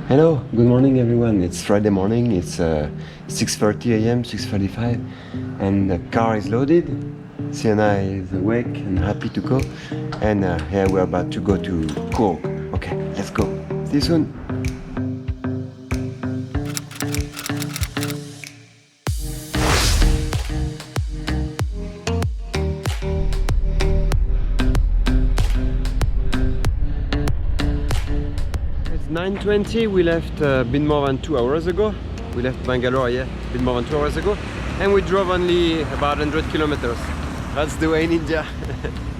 Hello, good morning everyone. It's Friday morning, it's 6:30 a.m., 6:35, and the car is loaded. Sienna is awake and happy to go, and yeah, we're about to go to Coorg. Okay, let's go. See you soon. It's 9:20. We left a bit more than 2 hours ago. We left Bangalore, yeah, a bit more than 2 hours ago, and we drove only about 100 kilometers. That's the way in India.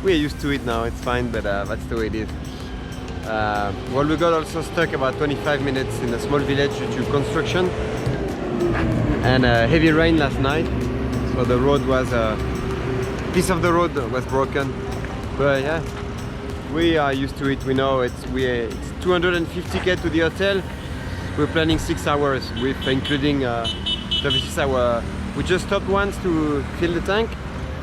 We're used to it now, it's fine, but that's the way it is. Well, we got also stuck about 25 minutes in a small village due to construction and heavy rain last night. So the road was, a piece of the road was broken. But yeah, we are used to it. We know it's 250k to the hotel. We're planning 6 hours with including services. We just stopped once to fill the tank.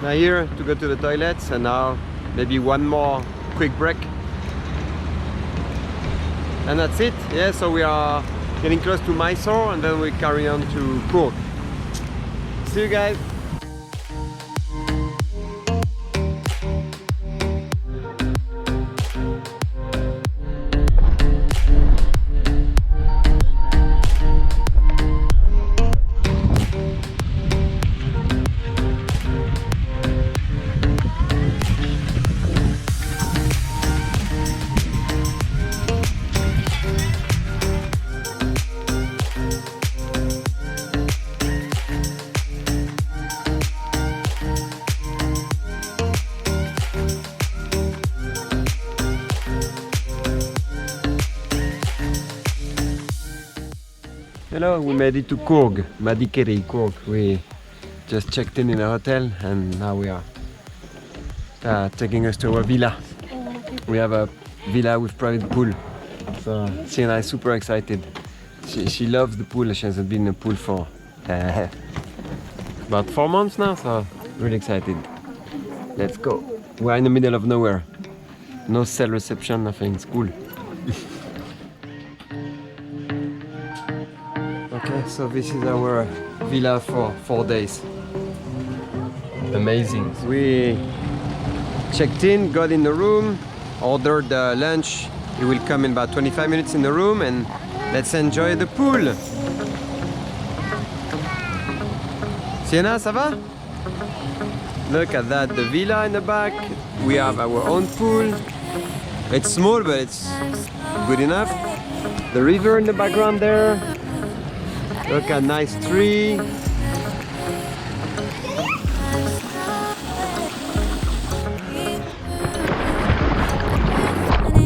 Now here to go to the toilets, and now maybe one more quick break. And that's it. Yeah, so we are getting close to Mysore, and then we carry on to Coorg. See you guys. Hello, we made it to Coorg, Madikeri, Coorg. We just checked in a hotel, and now we are taking us to our villa. We have a villa with private pool, so Sienna is super excited. She loves the pool. She hasn't been in a pool for about 4 months now, so really excited. Let's go. We're in the middle of nowhere. No cell reception, nothing. It's cool. Okay, so this is our villa for 4 days. Amazing. We checked in, got in the room, ordered lunch. It will come in about 25 minutes in the room, and let's enjoy the pool. Sienna, ça va? Look at that, the villa in the back. We have our own pool. It's small, but it's good enough. The river in the background there. Look at nice tree.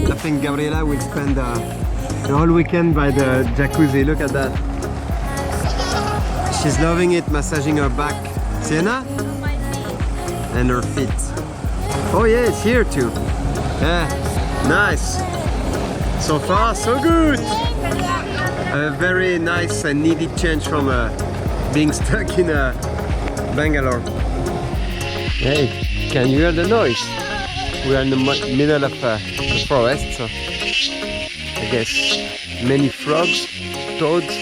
I think Gabriela will spend the whole weekend by the jacuzzi. Look at that. She's loving it, massaging her back. Sienna? And her feet. Oh yeah, it's here too. Yeah, nice. So far, so good. A very nice and needed change from being stuck in Bangalore. Hey, can you hear the noise? We are in the middle of the forest, so I guess many frogs, toads.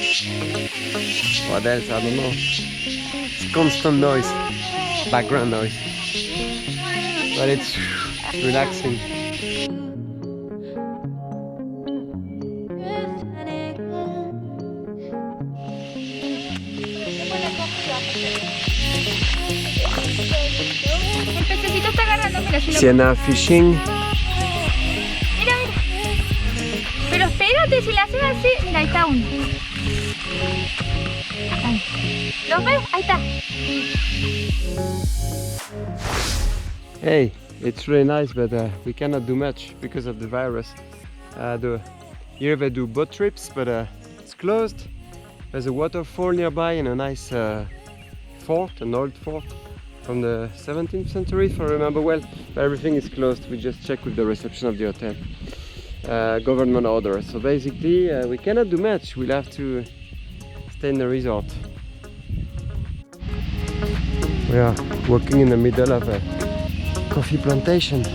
What else? I don't know. It's constant noise, background noise, but it's relaxing. El pececito está agarrando, mira, si lo... Sienna fishing. Mira, mira. Pero espérate, si le haces así, mira, ahí está uno. Ahí. ¿Lo ves? Ahí está. Hey, it's really nice, but we cannot do much because of the virus. Here they do boat trips, but it's closed. There's a waterfall nearby and a nice fort, an old fort from the 17th century, if I remember well. But everything is closed. We just checked with the reception of the hotel. Government order. So basically, we cannot do much. We'll have to stay in the resort. We are walking in the middle of a coffee plantation.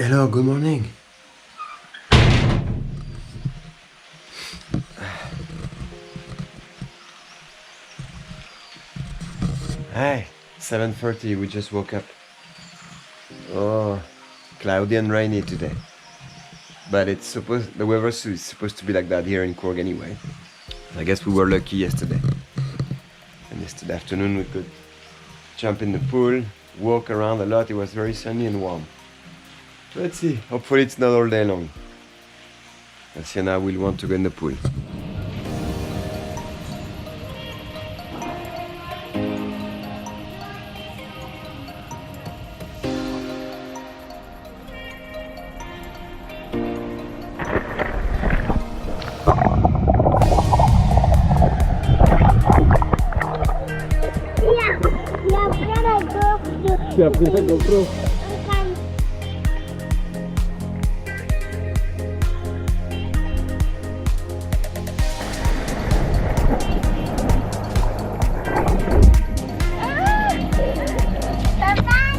Hello, good morning. Hi, 7:30, we just woke up. Oh, cloudy and rainy today. But the weather is supposed to be like that here in Coorg anyway. I guess we were lucky yesterday. And yesterday afternoon we could jump in the pool, walk around a lot. It was very sunny and warm. Let's see, hopefully it's not all day long. Sienna will want to go in the pool. Tu as pris la GoPro.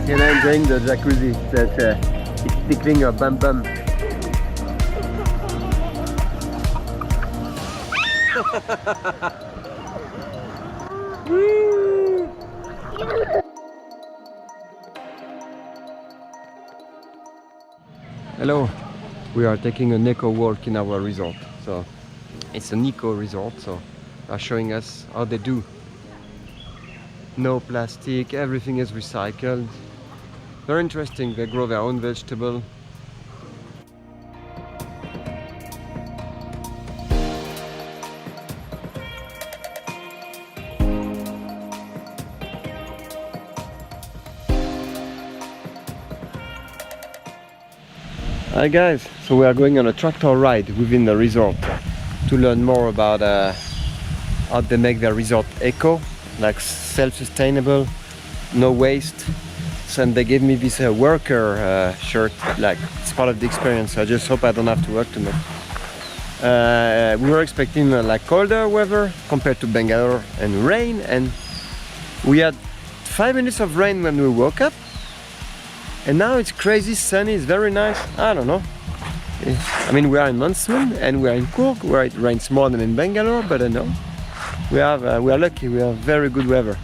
You're not enjoying the jacuzzi. It's tickling your bum bum. Hello, we are taking an eco walk in our resort. So it's an eco resort, so they're showing us how they do. No plastic, everything is recycled. Very interesting, they grow their own vegetable. Hi guys, so we are going on a tractor ride within the resort to learn more about how they make their resort eco, like self-sustainable, no waste. So, and they gave me this worker shirt, like it's part of the experience. I just hope I don't have to work too much. We were expecting like colder weather compared to Bangalore and rain, and we had 5 minutes of rain when we woke up. And now it's crazy sunny, it's very nice. I don't know. I mean, we are in monsoon and we are in Coorg where it rains more than in Bangalore, but I know. We are lucky, we have very good weather.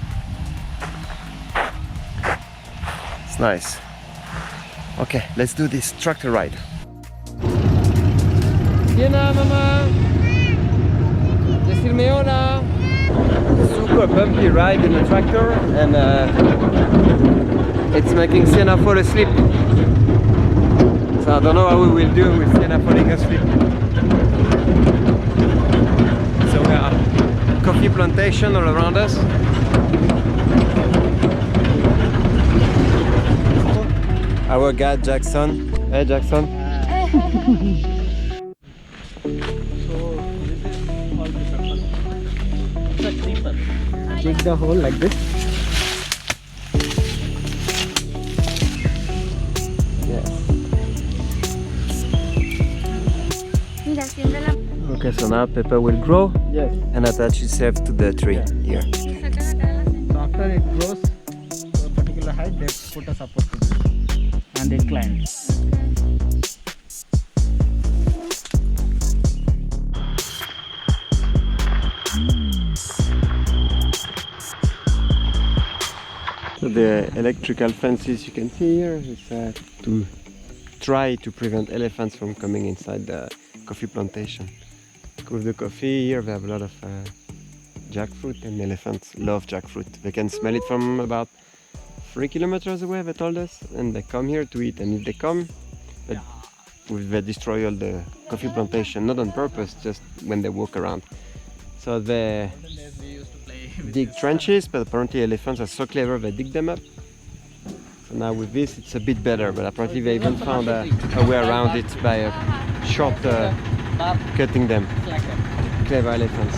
It's nice. Okay, let's do this tractor ride. Sienna, mama! Decirme hola! Super bumpy ride in the tractor and it's making Sienna fall asleep. So I don't know how we will do with Sienna falling asleep. So we have coffee plantation all around us. Our guide Jackson. Hey Jackson. Dig the hole like this. Okay, so now pepper will grow. Yes. And attach itself to the tree here. So after it grows to a particular height, they put a support to it and it climbs. So the electrical fences you can see here is to try to prevent elephants from coming inside the coffee plantation. With the coffee here they have a lot of jackfruit, and elephants love jackfruit. They can smell it from about 3 kilometers away, they told us, and they come here to eat. And if they come, they destroy all the coffee plantation, not on purpose, just when they walk around. So they dig trenches, but apparently elephants are so clever they dig them up. So now with this it's a bit better, but apparently they even found a way around it by a short cutting them. Clever elephants.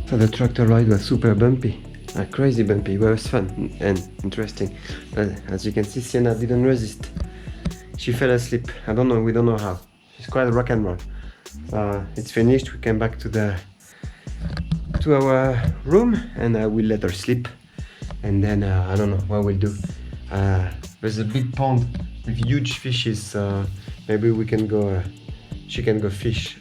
So the tractor ride was super bumpy, crazy bumpy. It was fun and interesting. As you can see, Sienna didn't resist. She fell asleep. We don't know how. She's quite rock and roll. it's finished. We came back to our room and we'll let her sleep. And then I don't know what we'll do. There's a big pond with huge fishes, so maybe we can go. She can go fish,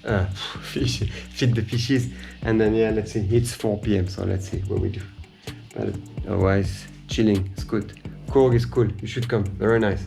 feed the fishes, and then yeah, let's see. It's 4 p.m. so let's see what we do. But otherwise, chilling. It's good. Coorg is cool. You should come. Very nice.